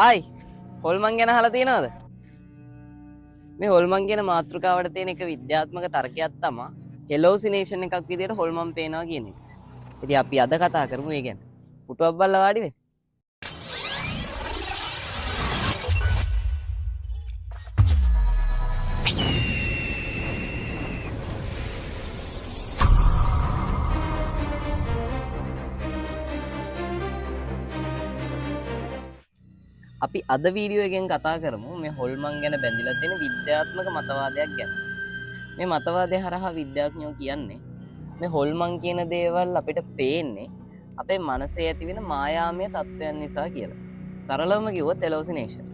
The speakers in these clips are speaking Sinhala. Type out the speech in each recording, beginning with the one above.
ආයි හොල්මන් ගැන අහලා තියෙනවද? මේ හොල්මන් කියන මාතෘකාවට තියෙන එක විද්‍යාත්මක තර්කයක් තමයි හෙලෝසිනේෂන් එකක් විදිහට හොල්මන් පේනවා කියන එක. ඉතින් අපි අද කතා කරමු ඒ ගැන. පුටුවක් බල්ලා වාඩි වෙන්න. අපි අද වීඩියෝ එකෙන් කතා කරමු මේ හොල්මන් ගැන බැඳිලා තියෙන විද්‍යාත්මක මතවාදයක් ගැන. මේ මතවාදය හරහා විද්‍යාඥයෝ කියන්නේ මේ හොල්මන් කියන දේවල් අපිට පේන්නේ අපේ මනසේ ඇතිවෙන මායාමය තත්ත්වයන් නිසා කියලා. සරලවම කිව්වොත් හෙලෝසිනේෂන්.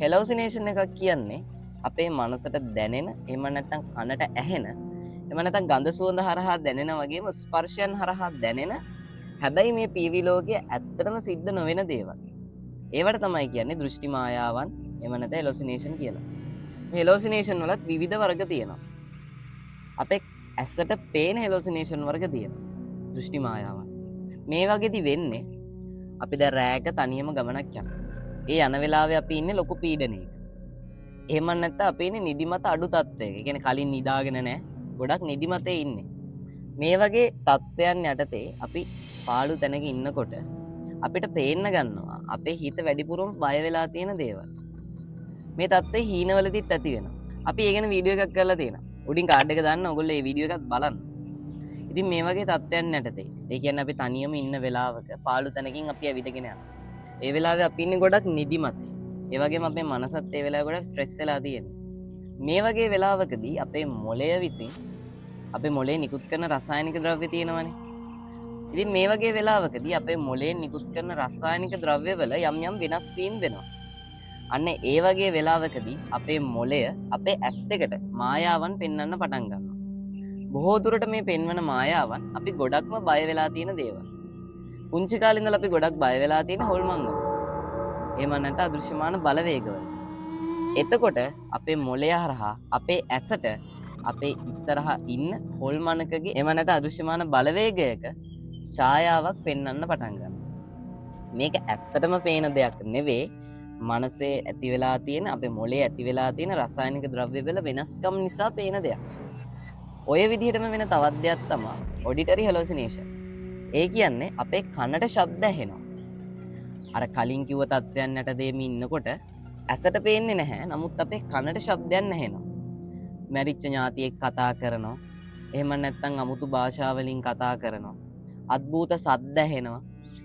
හෙලෝසිනේෂන් එකක් කියන්නේ අපේ මනසට දැනෙන, එහෙම නැත්නම් කනට ඇහෙන, එහෙම නැත්නම් ගඳ සුවඳ හරහා දැනෙන වගේම ස්පර්ශයන් හරහා දැනෙන හැබැයි මේ පීවි ලෝකයේ ඇත්තටම සිද්ධ නොවන දේවල්. ඒවට තමයි කියන්නේ දෘෂ්ටි මායාවන්, එහෙම නැත්නම් හෙලෝසිනේෂන් කියලා. මේ හෙලෝසිනේෂන් වලත් විවිධ වර්ග තියෙනවා. අපේ ඇසට පේන හෙලෝසිනේෂන් වර්ග තියෙනවා. දෘෂ්ටි මායාවන්. මේ වගේදි වෙන්නේ අපි දැන් රැයක තනියම ගමනක් යනවා. ඒ යන වෙලාවේ අපි ඉන්නේ ලොකු පීඩනයක. එහෙම නැත්නම් අපි ඉන්නේ නිදිමත අඩු තත්ත්වයක. ඒ කියන්නේ කලින් නිදාගෙන නැහැ. ගොඩක් නිදිමතේ ඉන්නේ. මේ වගේ තත්ත්වයන් යටතේ අපි පාළු තැනක ඉන්නකොට අපිට පේන්න ගන්නවා අපේ හිත වැඩිපුරම බය වෙලා තියෙන දේවල්. මේ තත්ත්වේ හීනවලදීත් ඇති වෙනවා. අපි ඒ ගැන වීඩියෝ එකක් කරලා තියෙනවා. උඩින් කාඩ් එක දාන්න ඔයගොල්ලෝ මේ වීඩියෝ එකත් බලන්න. ඉතින් මේ වගේ තත්ත්වයන් යටතේ ඒ කියන්නේ අපි තනියම ඉන්න වෙලාවක පාළු තැනකින් අපි ඇවිදගෙන යනවා. ඒ වෙලාවේ අපි ඉන්නේ ගොඩක් නිදිමතේ. ඒ වගේම අපේ මනසත් ඒ වෙලාවේ ගොඩක් ස්ට්‍රෙස් වෙලා තියෙනවා. මේ වගේ වෙලාවකදී අපේ මොළය විසින් අපේ මොළේ නිකුත් කරන රසායනික ද්‍රව්‍ය තියෙනවනේ. ඉතින් මේ වගේ වෙලාවකදී අපේ මොළයෙන් නිකුත් කරන රසායනික ද්‍රව්‍යවල යම් යම් වෙනස් වීම් වෙනවා. අන්න ඒ වගේ වෙලාවකදී අපේ මොළය අපේ ඇස් දෙකට මායාවන් පෙන්වන්න පටන් ගන්නවා. බොහෝ දුරට මේ පෙන්වන මායාවන් අපි ගොඩක්ම බය වෙලා තියෙන දේවල්. පුංචි කාලේ ඉඳලා අපි ගොඩක් බය වෙලා තියෙන හොල්මන් වල. එහෙම නැත්නම් අදෘශ්‍යමාන බලවේගවල. එතකොට අපේ මොළය හරහා අපේ ඇසට අපේ ඉස්සරහා ඉන්න හොල්මනකගේ එහෙම නැත්නම් අදෘශ්‍යමාන බලවේගයක ඡායාවක් පෙන්වන්න පටන් ගන්නවා. මේක ඇත්තටම පේන දෙයක් නෙවෙයි. මනසේ ඇති වෙලා තියෙන අපේ මොළේ ඇති වෙලා තියෙන රසායනික ද්‍රව්‍ය වල වෙනස්කම් නිසා පේන දෙයක්. ඔය විදිහටම වෙන තවත් දෙයක් තමයි ඔඩිටරි හෙලෝසිනේෂන්. ඒ කියන්නේ අපේ කනට ශබ්ද ඇහෙනවා. අර කලින් කිව්ව තත්ත්වයන් යටතේම ඉන්නකොට ඇසට පේන්නේ නැහැ. නමුත් අපේ කනට ශබ්දයන් ඇහෙනවා. මැරිච්ච ඥාතියෙක් කතා කරනවා. එහෙම නැත්නම් අමුතු භාෂාවලින් කතා කරනවා. අද්භූත සද්ද ඇහෙනවා.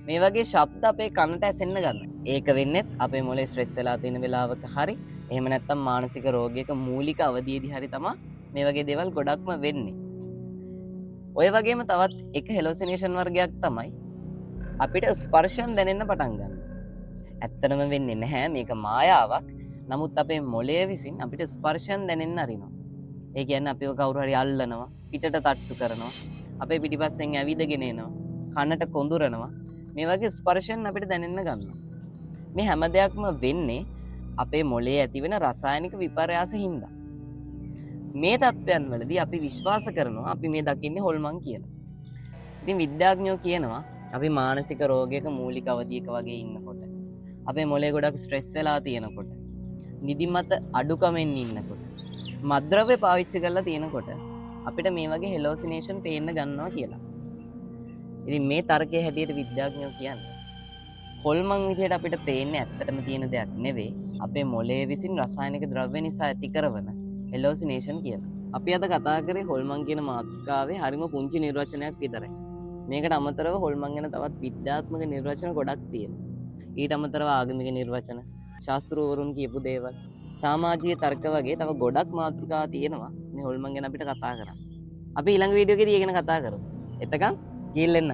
මේ වගේ ශබ්ද අපේ කනට ඇසෙන්න ගන්නවා. ඒක වෙන්නේ අපේ මොලේ ස්ට්‍රෙස් වෙලා තියෙන වෙලාවක හරි එහෙම නැත්නම් මානසික රෝගයක මූලික අවධියේදී හරි තමයි මේ වගේ දේවල් ගොඩක්ම වෙන්නේ. ඔය වගේම තවත් එක හෙලෝසිනේෂන් වර්ගයක් තමයි අපිට ස්පර්ශයන් දැනෙන්න පටන් ගන්නවා. ඇත්තටම වෙන්නේ නැහැ මේක මායාවක්. නමුත් අපේ මොලය විසින් අපිට ස්පර්ශයන් දැනෙන්න අරිනවා. ඒ කියන්නේ අපිව කවුරු හරි අල්ලනවා, පිටට තට්ටු කරනවා, අපේ පිටිපස්සෙන් ඇවිදගෙන එනවා, කනට කොඳුරනවා. මේ වගේ ස්පර්ශයන් අපිට දැනෙන්න ගන්නවා. මේ හැම දෙයක්ම වෙන්නේ අපේ මොළයේ ඇතිවෙන රසායනික විපර්යාස හින්දා. මේ තත්ත්වයන් වලදී අපි විශ්වාස කරනවා අපි මේ දකින්නේ හොල්මන් කියලා. ඉතින් විද්‍යාඥයෝ කියනවා අපි මානසික රෝගයක මූලික අවධියක වගේ ඉන්නකොට, අපේ මොළේ ගොඩක් ස්ට්‍රෙස් වෙලා තියෙනකොට, නිදිමත අඩුකමෙන් ඉන්නකොට, මත්ද්‍රව්‍ය පාවිච්චි කරලා තියෙනකොට අපිට මේ වගේ හෙලෝසිනේෂන් පේන්න ගන්නවා කියලා. ඉතින් මේ තර්කයේ හැටියට විද්‍යාඥයෝ කියන්නේ හොල්මන් විදියට අපිට පේන්නේ ඇත්තටම තියෙන දෙයක් නෙවෙයි අපේ මොළයේ විසින් රසායනික ද්‍රව්‍ය නිසා ඇති කරන හෙලෝසිනේෂන් කියලා. අපි අද කතා කරේ හොල්මන් කියන මාතෘකාවේ හරිම පුංචි නිර්වචනයක් විතරයි. මේකට අමතරව හොල්මන් ගැන තවත් විද්‍යාත්මක නිර්වචන ගොඩක් තියෙනවා. ඊට අමතරව ආගමික නිර්වචන, ශාස්ත්‍රවරුන් කියපු දේවල්, සමාජීය තර්ක වගේ තව ගොඩක් මාතෘකා තියෙනවා මේ හොල්මන් ගැන අපිට කතා කරන්න. අපි ඊළඟ වීඩියෝ එකේදී ඒ ගැන කතා කරමු. එතකන් ගිහින් එන්න.